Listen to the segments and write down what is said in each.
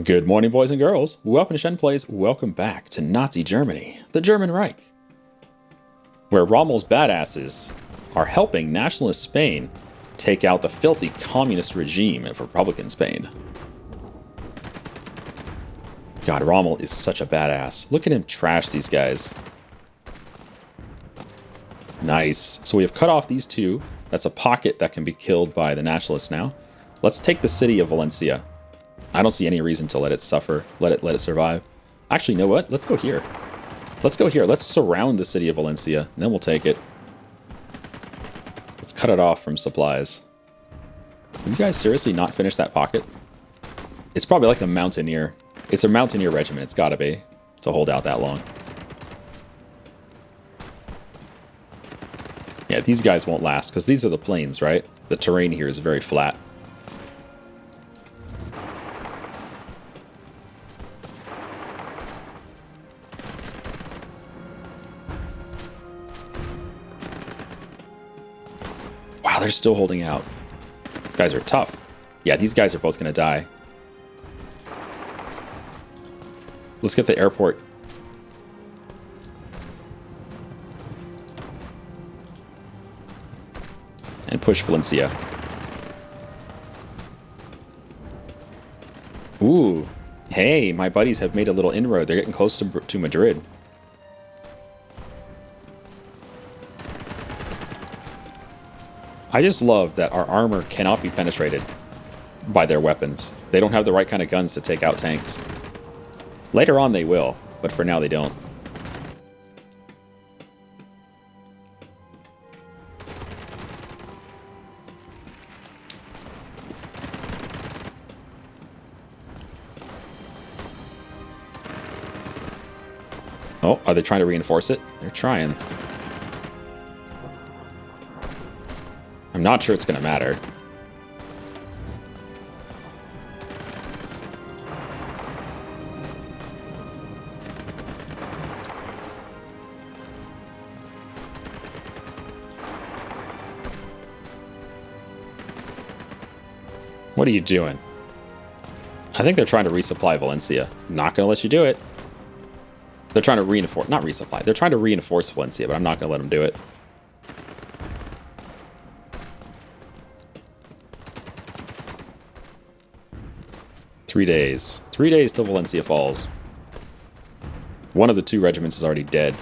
Good morning, boys and girls. Welcome to Shen Plays. Welcome back to Nazi Germany, the German Reich, where Rommel's badasses are helping nationalist Spain take out the filthy communist regime of Republican Spain. God, Rommel is such a badass. Look at him trash these guys. Nice. So we have cut off these two. That's a pocket that can be killed by the nationalists now. Let's take the city of Valencia. I don't see any reason to let it suffer. Let it survive. Actually, you know what? Let's go here. Let's go here. Let's surround the city of Valencia, and then we'll take it. Let's cut it off from supplies. Will you guys seriously not finish that pocket? It's probably like a mountaineer. It's a mountaineer regiment. It's got to be to hold out that long. Yeah, these guys won't last, because these are the plains, right? The terrain here is very flat. Wow, they're still holding out. These guys are tough. Yeah, these guys are both going to die. Let's get the airport. And push Valencia. Ooh. Hey, my buddies have made a little inroad. They're getting close to Madrid. I just love that our armor cannot be penetrated by their weapons. They don't have the right kind of guns to take out tanks. Later on they will, but for now they don't. Oh, are they trying to reinforce it? They're trying. I'm not sure it's going to matter. What are you doing? I think they're trying to resupply Valencia. Not going to let you do it. They're trying to reinforce, not resupply. They're trying to reinforce Valencia, but I'm not going to let them do it. Three days till Valencia falls. One of the two regiments is already dead.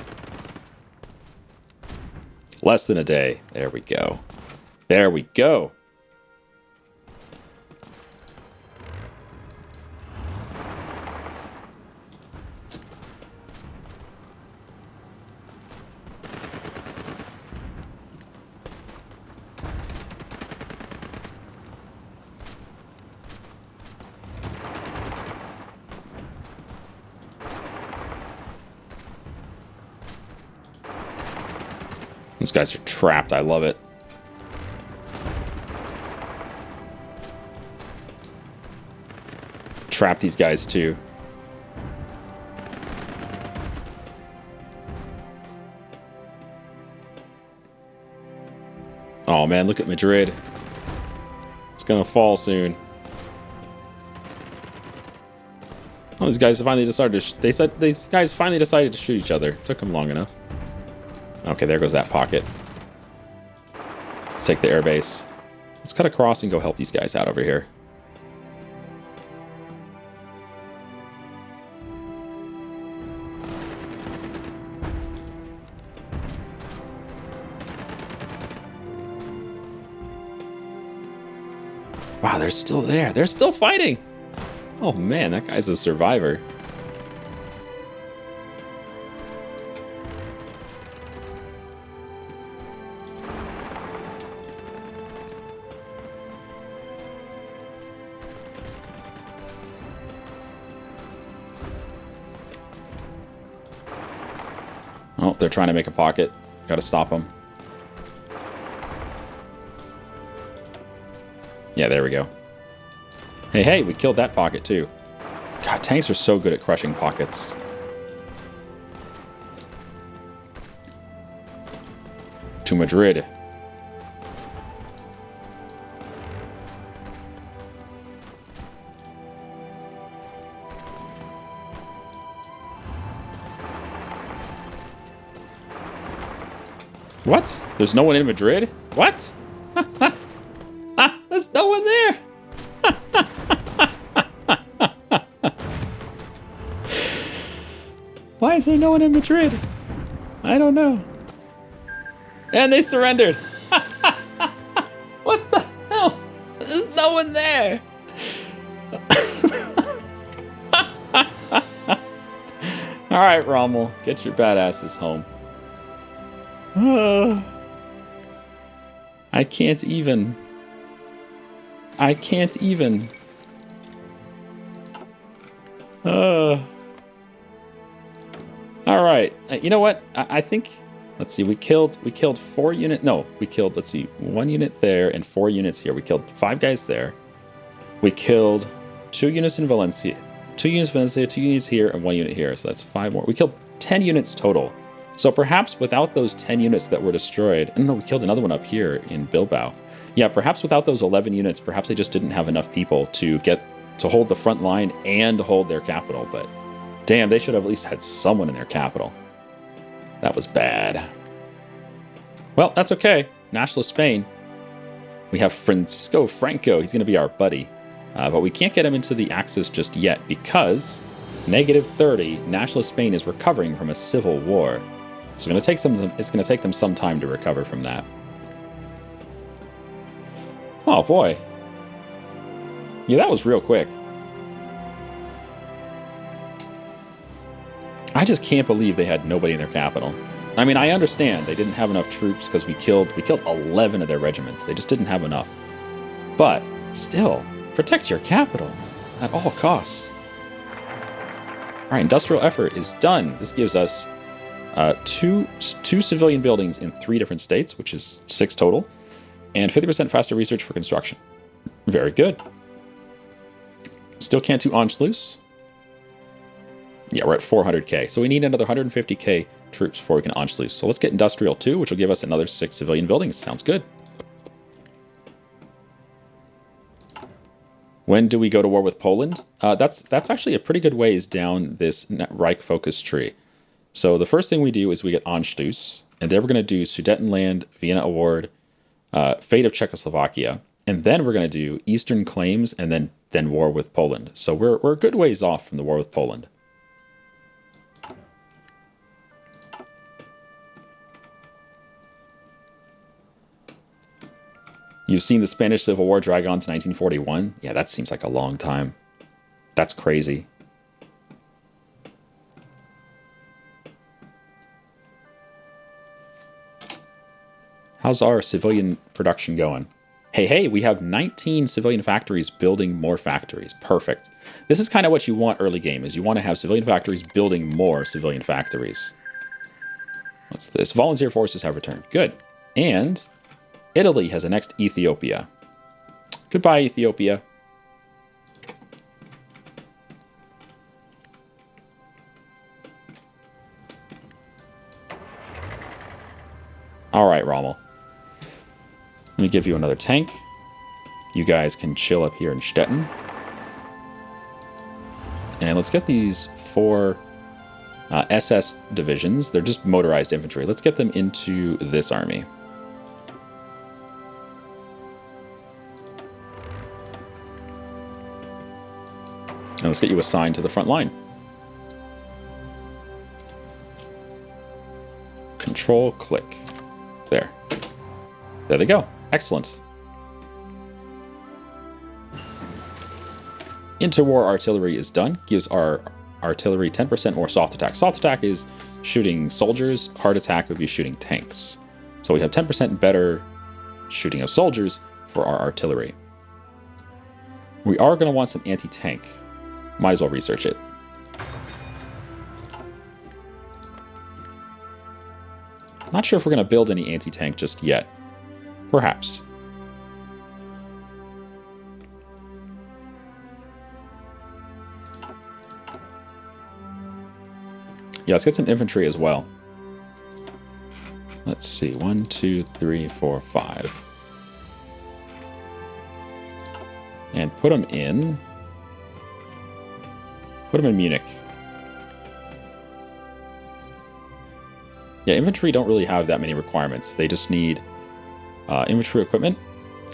Less than a day. There we go. There we go. These guys are trapped. I love it. Trap these guys too. Oh man, look at Madrid. It's gonna fall soon. Oh, these guys finally decided to. These guys finally decided to shoot each other. It took them long enough. Okay, there goes that pocket. Let's take the airbase. Let's cut across and go help these guys out over here. Wow, they're still there. They're still fighting. Oh man, that guy's a survivor. Oh, they're trying to make a pocket. Gotta stop them. Yeah, there we go. Hey, we killed that pocket too. God, tanks are so good at crushing pockets. To Madrid. What? There's no one in Madrid? What? There's no one there. Why is there no one in Madrid? I don't know. And they surrendered. What the hell? There's no one there. All right, Rommel, get your badasses home. I can't even. I can't even. All right. You know what? I think. Let's see. We killed 4 units. No, we killed. Let's see. 1 unit there and 4 units here. We killed 5 guys there. We killed 2 units in Valencia. 2 units in Valencia. 2 units here and 1 unit here. So that's 5 more. We killed 10 units total. So perhaps without those 10 units that were destroyed. No, we killed another one up here in Bilbao. Yeah, perhaps without those 11 units, perhaps they just didn't have enough people to hold the front line and hold their capital. But damn, they should have at least had someone in their capital. That was bad. Well, that's okay. Nationalist Spain. We have Francisco Franco. He's going to be our buddy. But we can't get him into the Axis just yet because -30, Nationalist Spain is recovering from a civil war. So it's going to take them some time to recover from that. Oh boy. Yeah, that was real quick. I just can't believe they had nobody in their capital. I mean, I understand they didn't have enough troops because we killed 11 of their regiments. They just didn't have enough. But still, protect your capital at all costs. All right, industrial effort is done. This gives us two civilian buildings in 3 different states, which is 6 total, and 50% faster research for construction. Very good. Still can't do Anschluss. Yeah, we're at 400k. So we need another 150k troops before we can Anschluss. So let's get Industrial 2, which will give us another 6 civilian buildings. Sounds good. When do we go to war with Poland? That's actually a pretty good ways down this Reich focus tree. So the first thing we do is we get Anschluss, and then we're going to do Sudetenland, Vienna Award, Fate of Czechoslovakia, and then we're going to do Eastern Claims, and then war with Poland. So we're a good ways off from the war with Poland. You've seen the Spanish Civil War drag on to 1941? Yeah, that seems like a long time. That's crazy. How's our civilian production going? Hey, we have 19 civilian factories building more factories. Perfect. This is kind of what you want early game, is you want to have civilian factories building more civilian factories. What's this? Volunteer forces have returned. Good. And Italy has annexed Ethiopia. Goodbye, Ethiopia. All right, Rommel. Let me give you another tank. You guys can chill up here in Stettin. And let's get these 4 SS divisions. They're just motorized infantry. Let's get them into this army. And let's get you assigned to the front line. Control, click. There. There they go. Excellent. Interwar artillery is done. Gives our artillery 10% more soft attack. Soft attack is shooting soldiers. Hard attack would be shooting tanks. So we have 10% better shooting of soldiers for our artillery. We are going to want some anti-tank. Might as well research it. Not sure if we're going to build any anti-tank just yet. Perhaps. Yeah, let's get some infantry as well. Let's see. 1, 2, 3, 4, 5. And put them in... Put them in Munich. Yeah, infantry don't really have that many requirements. They just need infantry equipment,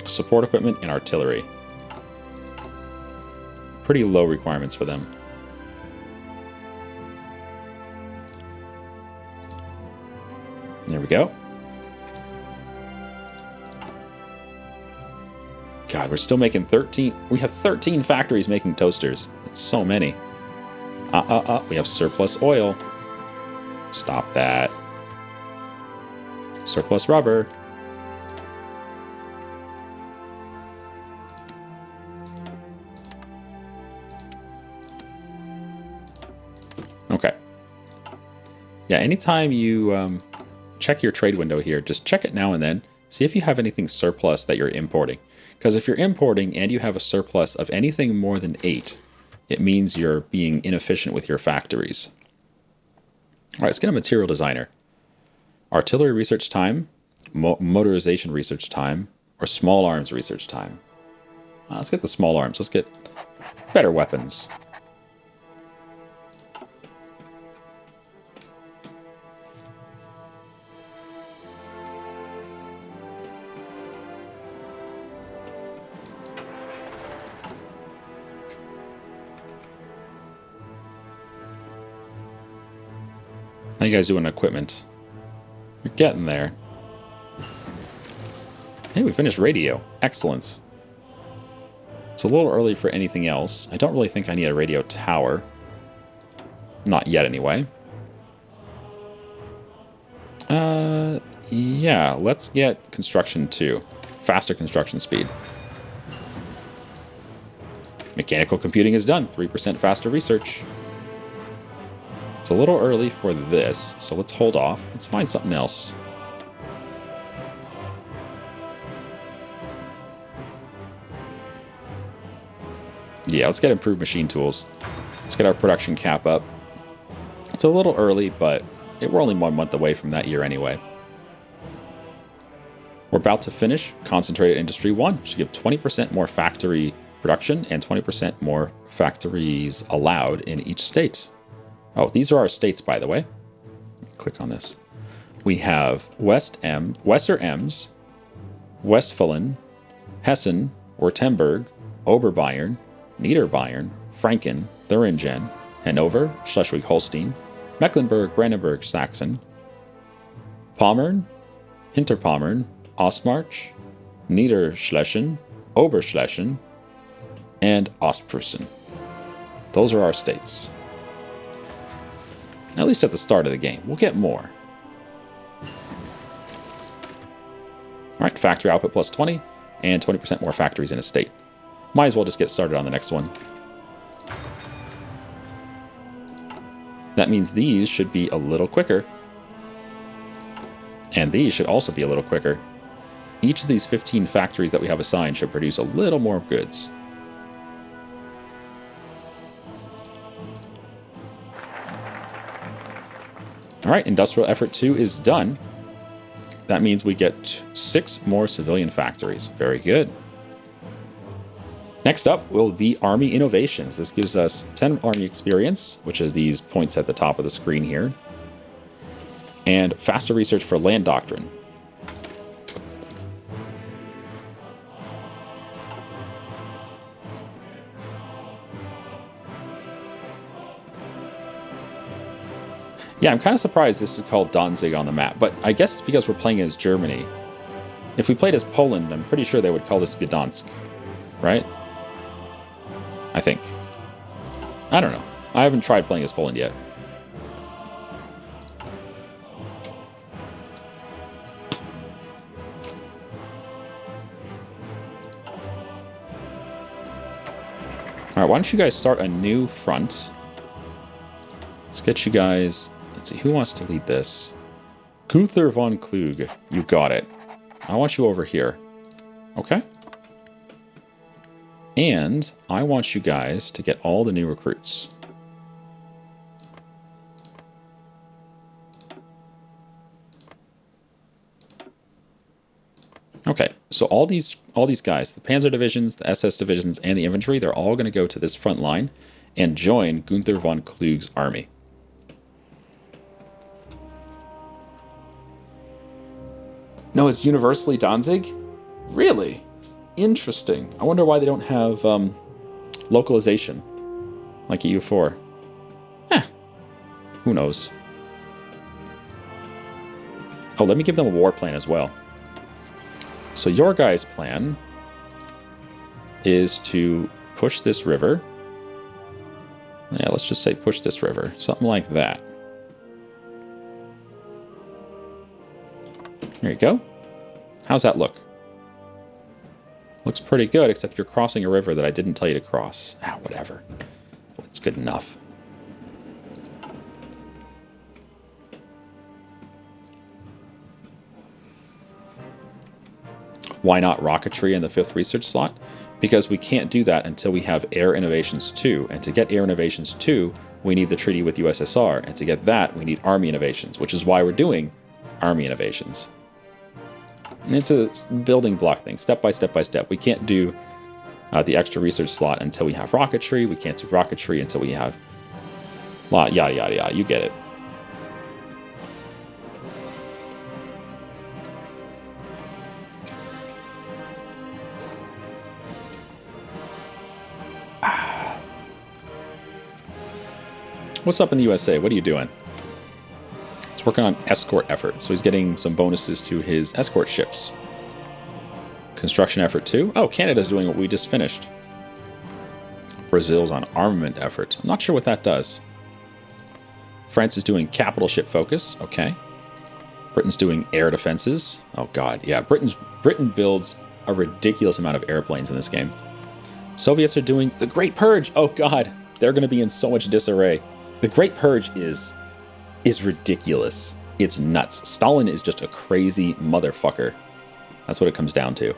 support equipment, and artillery. Pretty low requirements for them. There we go. God, we're still making 13. We have 13 factories making toasters. It's so many. We have surplus oil. Stop that. Surplus rubber. Okay. Yeah, anytime you check your trade window here, just check it now and then. See if you have anything surplus that you're importing. Because if you're importing and you have a surplus of anything more than 8, it means you're being inefficient with your factories. All right, let's get a material designer. Artillery research time, motorization research time, or small arms research time. Let's get the small arms. Let's get better weapons. How you guys doing equipment? You're getting there. Hey, we finished radio. Excellent. It's a little early for anything else. I don't really think I need a radio tower. Not yet, anyway. Yeah, let's get construction 2. Faster construction speed. Mechanical computing is done. 3% faster research. It's a little early for this, so let's hold off. Let's find something else. Yeah, let's get improved machine tools. Let's get our production cap up. It's a little early, but we're only 1 month away from that year anyway. We're about to finish Concentrated Industry 1. Should give 20% more factory production and 20% more factories allowed in each state. Oh, these are our states, by the way. Click on this. We have Weser Ems, Westfalen, Hessen, Württemberg, Oberbayern, Niederbayern, Franken, Thuringen, Hanover, Schleswig-Holstein, Mecklenburg, Brandenburg, Saxon, Pommern, Hinterpommern, Ostmarch, Niederschlesien, Oberschlesien, and Ostpreußen. Those are our states. At least at the start of the game. We'll get more. Alright, factory output plus 20, and 20% more factories in a state. Might as well just get started on the next one. That means these should be a little quicker. And these should also be a little quicker. Each of these 15 factories that we have assigned should produce a little more goods. Alright, industrial effort 2 is done. That means we get 6 more civilian factories. Very good. Next up will be Army Innovations. This gives us 10 Army Experience, which is these points at the top of the screen here. And faster research for land doctrine. Yeah, I'm kind of surprised this is called Danzig on the map, but I guess it's because we're playing as Germany. If we played as Poland, I'm pretty sure they would call this Gdansk, right? I think. I don't know. I haven't tried playing as Poland yet. Alright, why don't you guys start a new front? Let's get you guys... Let's see, who wants to lead this? Gunther von Klug. You got it. I want you over here. Okay? And I want you guys to get all the new recruits. Okay, so all these guys, the Panzer divisions, the SS divisions, and the infantry, they're all going to go to this front line and join Gunther von Klug's army. No, it's universally Danzig? Really? Interesting. I wonder why they don't have localization like EU4. Eh, who knows? Oh, let me give them a war plan as well. So your guys' plan is to push this river. Yeah, let's just say push this river. Something like that. There you go. How's that look? Looks pretty good, except you're crossing a river that I didn't tell you to cross. Ah, whatever. It's good enough. Why not rocketry in the 5th research slot? Because we can't do that until we have Air Innovations 2. And to get Air Innovations 2, we need the treaty with USSR. And to get that, we need Army Innovations, which is why we're doing Army Innovations. And it's a building block thing, step by step by step. We can't do the extra research slot until we have rocketry. We can't do rocketry until we have yada, yada, yada. You get it. What's up in the USA? What are you doing? He's working on escort effort, so he's getting some bonuses to his escort ships. Construction effort 2. Oh, Canada's doing what we just finished. Brazil's on armament effort. I'm not sure what that does. France is doing capital ship focus. Okay. Britain's doing air defenses. Oh god, yeah. Britain builds a ridiculous amount of airplanes in this game. Soviets are doing the Great Purge. Oh god, they're going to be in so much disarray. The Great Purge is ridiculous. It's nuts. Stalin is just a crazy motherfucker. That's what it comes down to.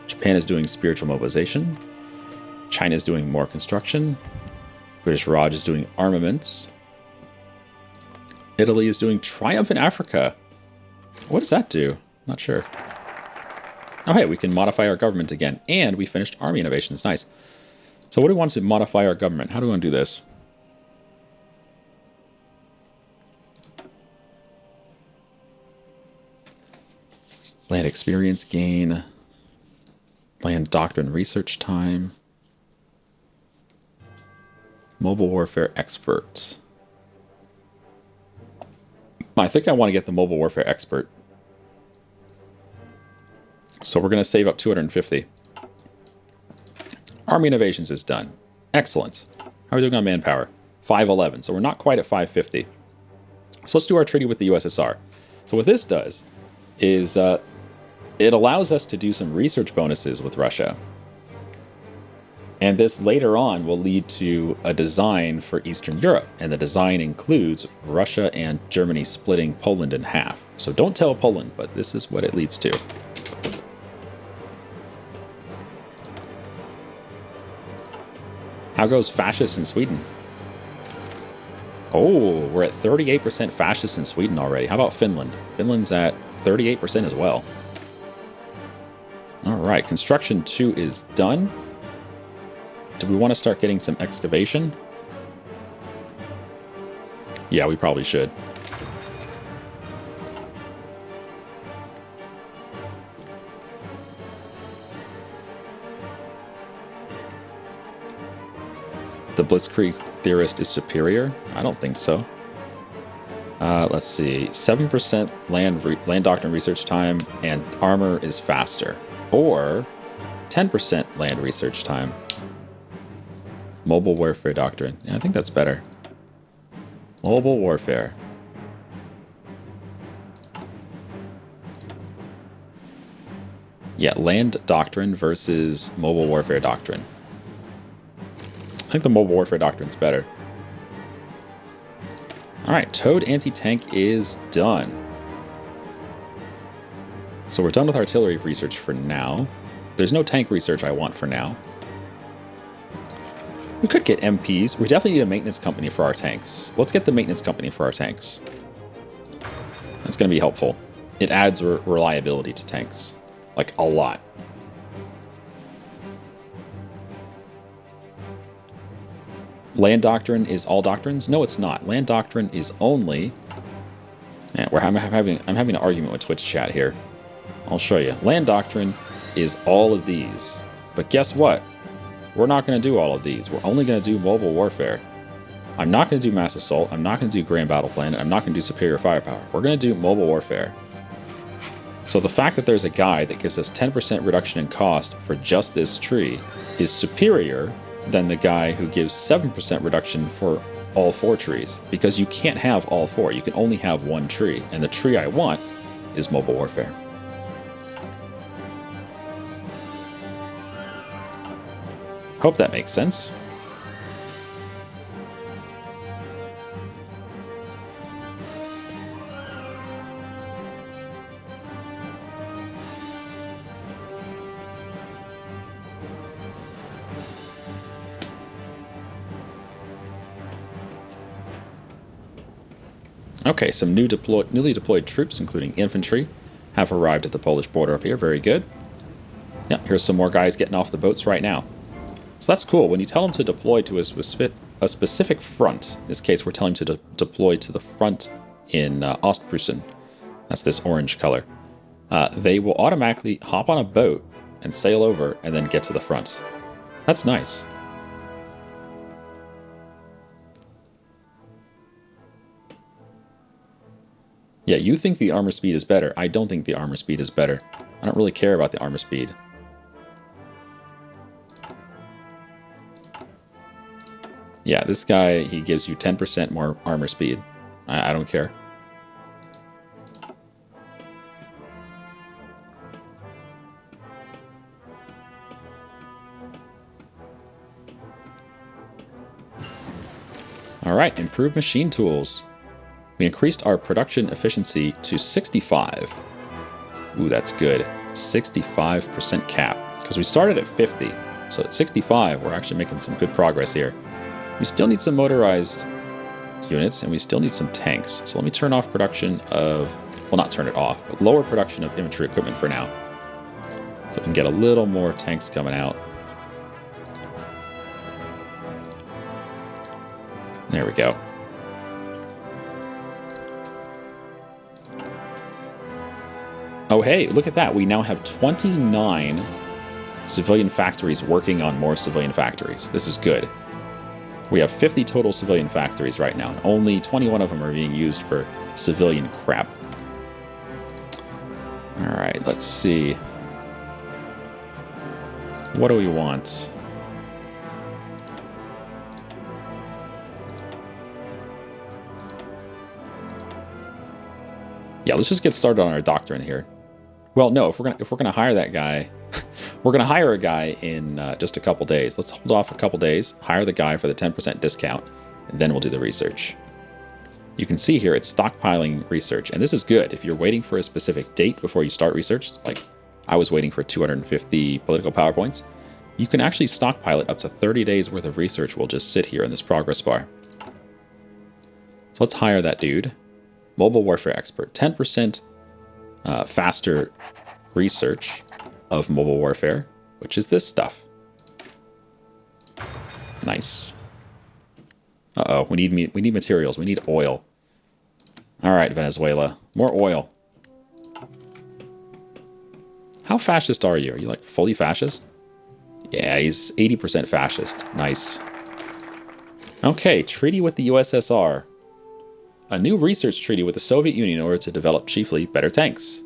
Japan is doing spiritual mobilization. China is doing more construction. British Raj is doing armaments. Italy is doing Triumph in Africa. What does that do? Not sure. Oh, hey, we can modify our government again. And we finished Army Innovations. Nice. So what do we want to modify our government? How do we want to do this? Land experience gain. Land doctrine research time. Mobile warfare expert. I think I want to get the mobile warfare expert. So we're going to save up 250. Army Innovations is done. Excellent. How are we doing on manpower? 511. So we're not quite at 550. So let's do our treaty with the USSR. So what this does is it allows us to do some research bonuses with Russia. And this later on will lead to a design for Eastern Europe. And the design includes Russia and Germany splitting Poland in half. So don't tell Poland, but this is what it leads to. How goes fascists in Sweden? Oh, we're at 38% fascists in Sweden already. How about Finland? Finland's at 38% as well. All right, construction 2 is done. Do we want to start getting some excavation? Yeah, we probably should. The Blitzkrieg theorist is superior? I don't think so. Let's see. 7% land doctrine research time and armor is faster. Or 10% land research time. Mobile warfare doctrine. Yeah, I think that's better. Mobile warfare. Yeah, land doctrine versus mobile warfare doctrine. I think the mobile warfare doctrine's better. Alright, Toad anti-tank is done. So we're done with artillery research for now. There's no tank research I want for now. We could get MPs. We definitely need a maintenance company for our tanks. Let's get the maintenance company for our tanks. That's going to be helpful. It adds reliability to tanks. Like, a lot. Land doctrine is all doctrines? No, it's not. Land doctrine is only... Man, I'm having an argument with Twitch chat here. I'll show you. Land Doctrine is all of these. But guess what? We're not going to do all of these. We're only going to do mobile warfare. I'm not going to do mass assault. I'm not going to do grand battle plan. I'm not going to do superior firepower. We're going to do mobile warfare. So the fact that there's a guide that gives us 10% reduction in cost for just this tree is superior than the guy who gives 7% reduction for all 4 trees, because you can't have all 4. You can only have one tree, and the tree I want is mobile warfare. Hope that makes sense. Okay, some newly deployed troops, including infantry, have arrived at the Polish border up here. Very good. Yeah, here's some more guys getting off the boats right now. So that's cool. When you tell them to deploy to a specific front, in this case we're telling them to deploy to the front in Ostpreußen, that's this orange color, they will automatically hop on a boat and sail over and then get to the front. That's nice. Yeah, you think the armor speed is better. I don't think the armor speed is better. I don't really care about the armor speed. Yeah, this guy, he gives you 10% more armor speed. I don't care. Alright, improved machine tools. We increased our production efficiency to 65. Ooh, that's good. 65% cap. Because we started at 50. So at 65, we're actually making some good progress here. We still need some motorized units, and we still need some tanks. So let me turn off production of... Well, not turn it off, but lower production of infantry equipment for now. So we can get a little more tanks coming out. There we go. Oh, hey, look at that. We now have 29 civilian factories working on more civilian factories. This is good. We have 50 total civilian factories right now, and only 21 of them are being used for civilian crap. Alright, let's see. What do we want? Yeah, let's just get started on our doctrine here. Well, no, if we're gonna hire that guy, we're gonna hire a guy in just a couple days. Let's hold off a couple days, hire the guy for the 10% discount, and then we'll do the research. You can see here it's stockpiling research, and this is good. If you're waiting for a specific date before you start research, like I was waiting for 250 political PowerPoints, you can actually stockpile it. Up to 30 days worth of research will just sit here in this progress bar. So let's hire that dude. Mobile warfare expert, 10% faster research of mobile warfare, which is this stuff. Nice. Uh-oh, we need materials. We need oil. All right, Venezuela, more oil. How fascist are you? Are you like fully fascist? Yeah, he's 80% fascist. Nice. Okay, treaty with the USSR. A new research treaty with the Soviet Union in order to develop chiefly better tanks.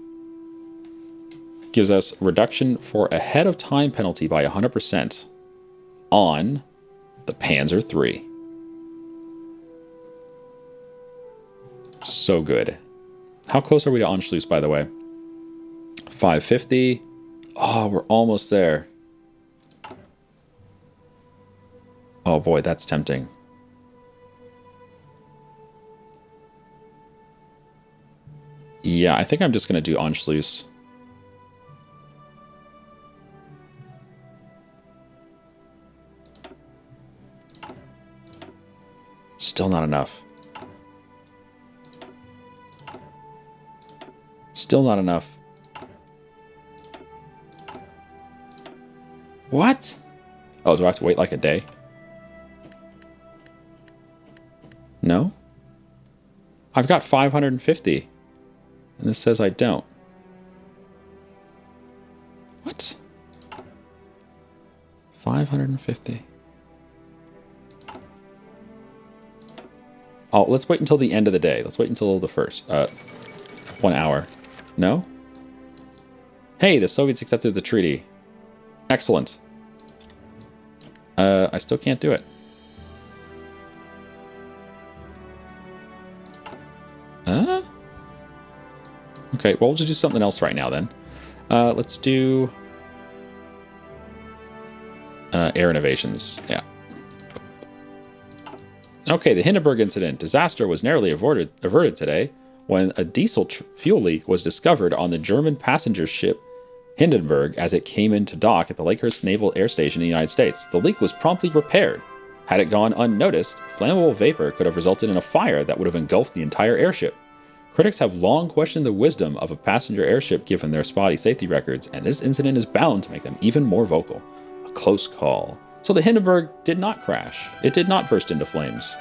Gives us reduction for ahead of time penalty by 100% on the Panzer III. So good. How close are we to Anschluss, by the way? 550. Oh, we're almost there. Oh boy, that's tempting. Yeah, I think I'm just going to do Anschluss. Still not enough. Still not enough. What? Oh, do I have to wait like a day? No? I've got 550. And this says I don't. 550. Oh, let's wait until the end of the day. Let's wait until the first. 1 hour. No? Hey, the Soviets accepted the treaty. Excellent. I still can't do it. Okay, well, we'll just do something else right now then. Let's do air innovations. Yeah. Okay, the Hindenburg incident. Disaster was narrowly averted today when a diesel fuel leak was discovered on the German passenger ship Hindenburg as it came into dock at the Lakehurst Naval Air Station in the United States. The leak was promptly repaired. Had it gone unnoticed, flammable vapor could have resulted in a fire that would have engulfed the entire airship. Critics have long questioned the wisdom of a passenger airship given their spotty safety records, and this incident is bound to make them even more vocal. A close call. So the Hindenburg did not crash. It did not burst into flames.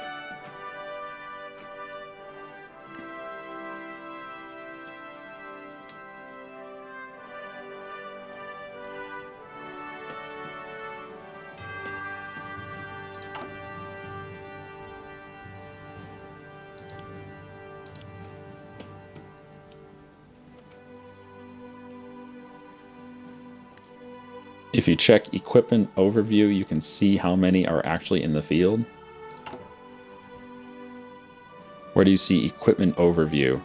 If you check equipment overview, you can see how many are actually in the field. Where do you see equipment overview?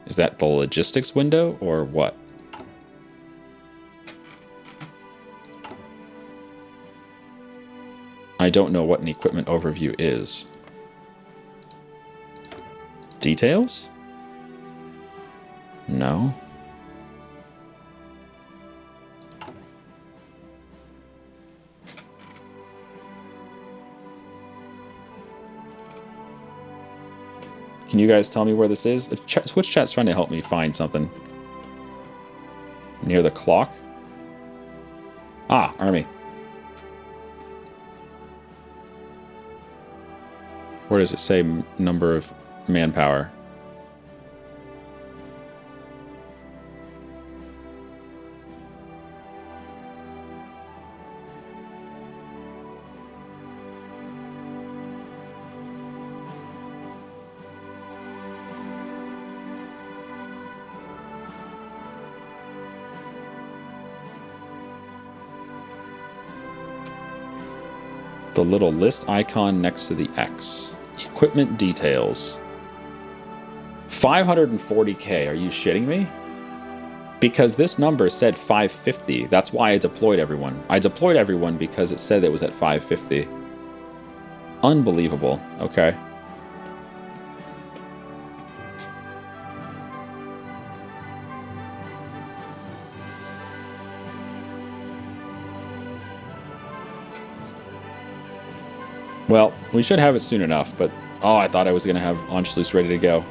Is that the logistics window or what? I don't know what an equipment overview is. Details? No. Can you guys tell me where this is? Twitch chat's trying to help me find something. Near the clock? Ah, army. Where does it say number of manpower? The little list icon next to the X. Equipment details. 540k, are you shitting me? Because this number said 550. That's why I deployed everyone. I deployed everyone because it said it was at 550. Unbelievable. Okay. Well, we should have it soon enough, but oh, I thought I was going to have Anschluss ready to go.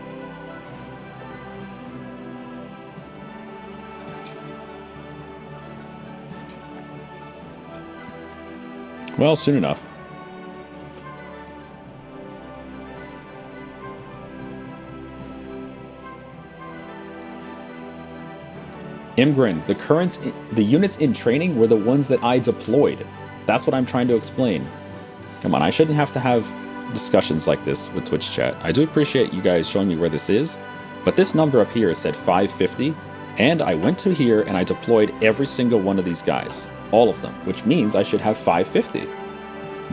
Well, soon enough. Imgrin, the units in training were the ones that I deployed. That's what I'm trying to explain. Come on, I shouldn't have to have discussions like this with Twitch chat. I do appreciate you guys showing me where this is, but this number up here said 550, and I went to here and I deployed every single one of these guys. All of them, which means I should have 550.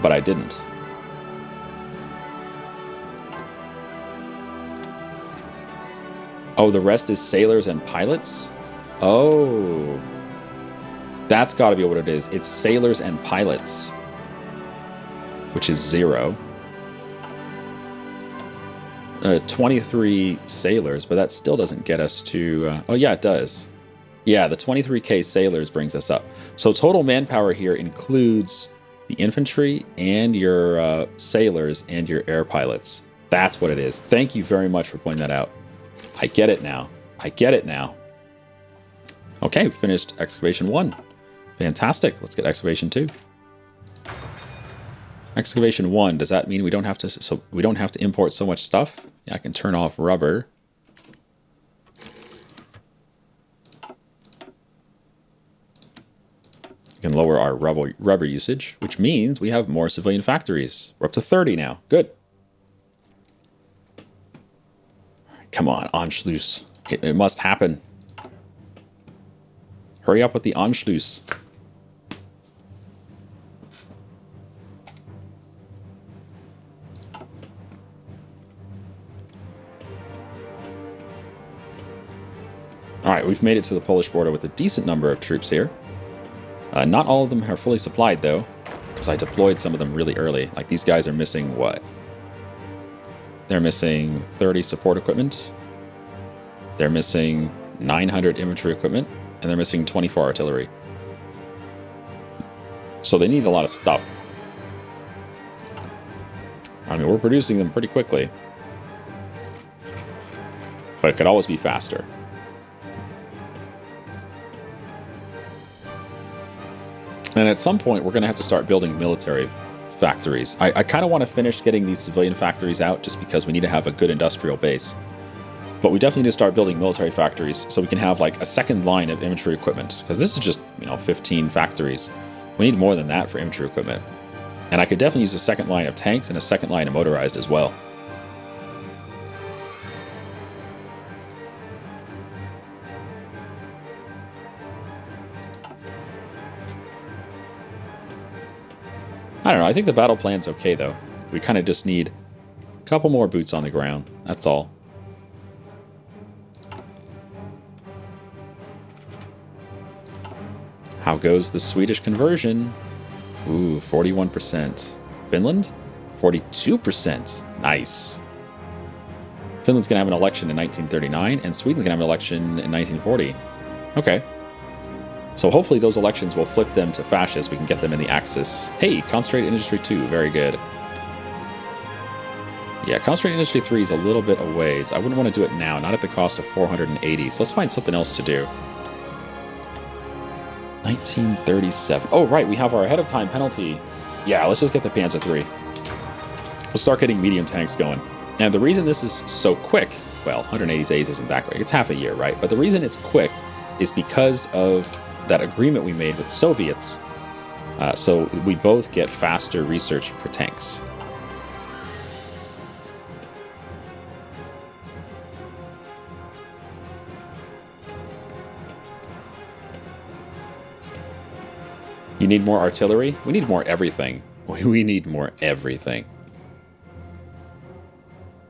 But I didn't. Oh, the rest is sailors and pilots? Oh. That's got to be what it is. It's sailors and pilots. Which is 0. 23 sailors, but that still doesn't get us to... oh, yeah, it does. Yeah, the 23k sailors brings us up. So total manpower here includes the infantry and your sailors and your air pilots. That's what it is. Thank you very much for pointing that out. I get it now. I get it now. Okay, we finished excavation 1. Fantastic. Let's get excavation 2. Excavation 1, does that mean we don't have to import so much stuff? Yeah, I can turn off rubber. We can lower our rubber usage, which means we have more civilian factories. We're up to 30 now. Good. Come on, Anschluss. It must happen. Hurry up with the Anschluss. All right, we've made it to the Polish border with a decent number of troops here. Not all of them are fully supplied, though, because I deployed some of them really early. Like, these guys are missing what? They're missing 30 support equipment. They're missing 900 infantry equipment. And they're missing 24 artillery. So they need a lot of stuff. I mean, we're producing them pretty quickly. But it could always be faster. And at some point, we're going to have to start building military factories. I kind of want to finish getting these civilian factories out just because we need to have a good industrial base. But we definitely need to start building military factories so we can have like a second line of infantry equipment. Because this is just, 15 factories. We need more than that for infantry equipment. And I could definitely use a second line of tanks and a second line of motorized as well. I don't know, I think the battle plan's okay, though. We kind of just need a couple more boots on the ground. That's all. How goes the Swedish conversion? Ooh, 41%. Finland? 42%. Nice. Finland's going to have an election in 1939, and Sweden's going to have an election in 1940. Okay. So hopefully those elections will flip them to fascist. We can get them in the Axis. Hey, Concentrated Industry 2. Very good. Yeah, Concentrated Industry 3 is a little bit a ways. I wouldn't want to do it now, not at the cost of 480. So let's find something else to do. 1937. Oh, right. We have our ahead of time penalty. Yeah, let's just get the Panzer III. We'll start getting medium tanks going. And the reason this is so quick, well, 180 days isn't that quick. It's half a year, right? But the reason it's quick is because of that agreement we made with the Soviets. So we both get faster research for tanks. You need more artillery? We need more everything. We need more everything.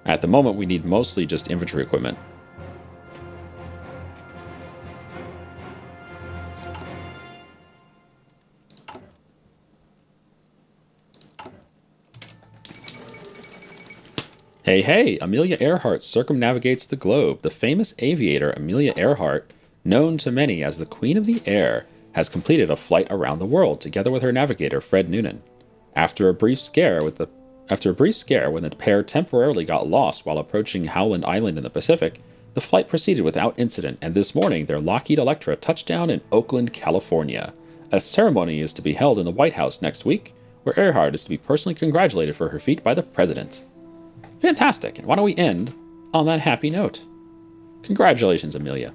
At the moment, we need mostly just infantry equipment. Hey, hey! Amelia Earhart circumnavigates the globe. The famous aviator Amelia Earhart, known to many as the Queen of the Air, has completed a flight around the world together with her navigator Fred Noonan. After a brief scare when the pair temporarily got lost while approaching Howland Island in the Pacific, the flight proceeded without incident, and this morning their Lockheed Electra touched down in Oakland, California. A ceremony is to be held in the White House next week, where Earhart is to be personally congratulated for her feat by the president. Fantastic, and why don't we end on that happy note? Congratulations, Amelia.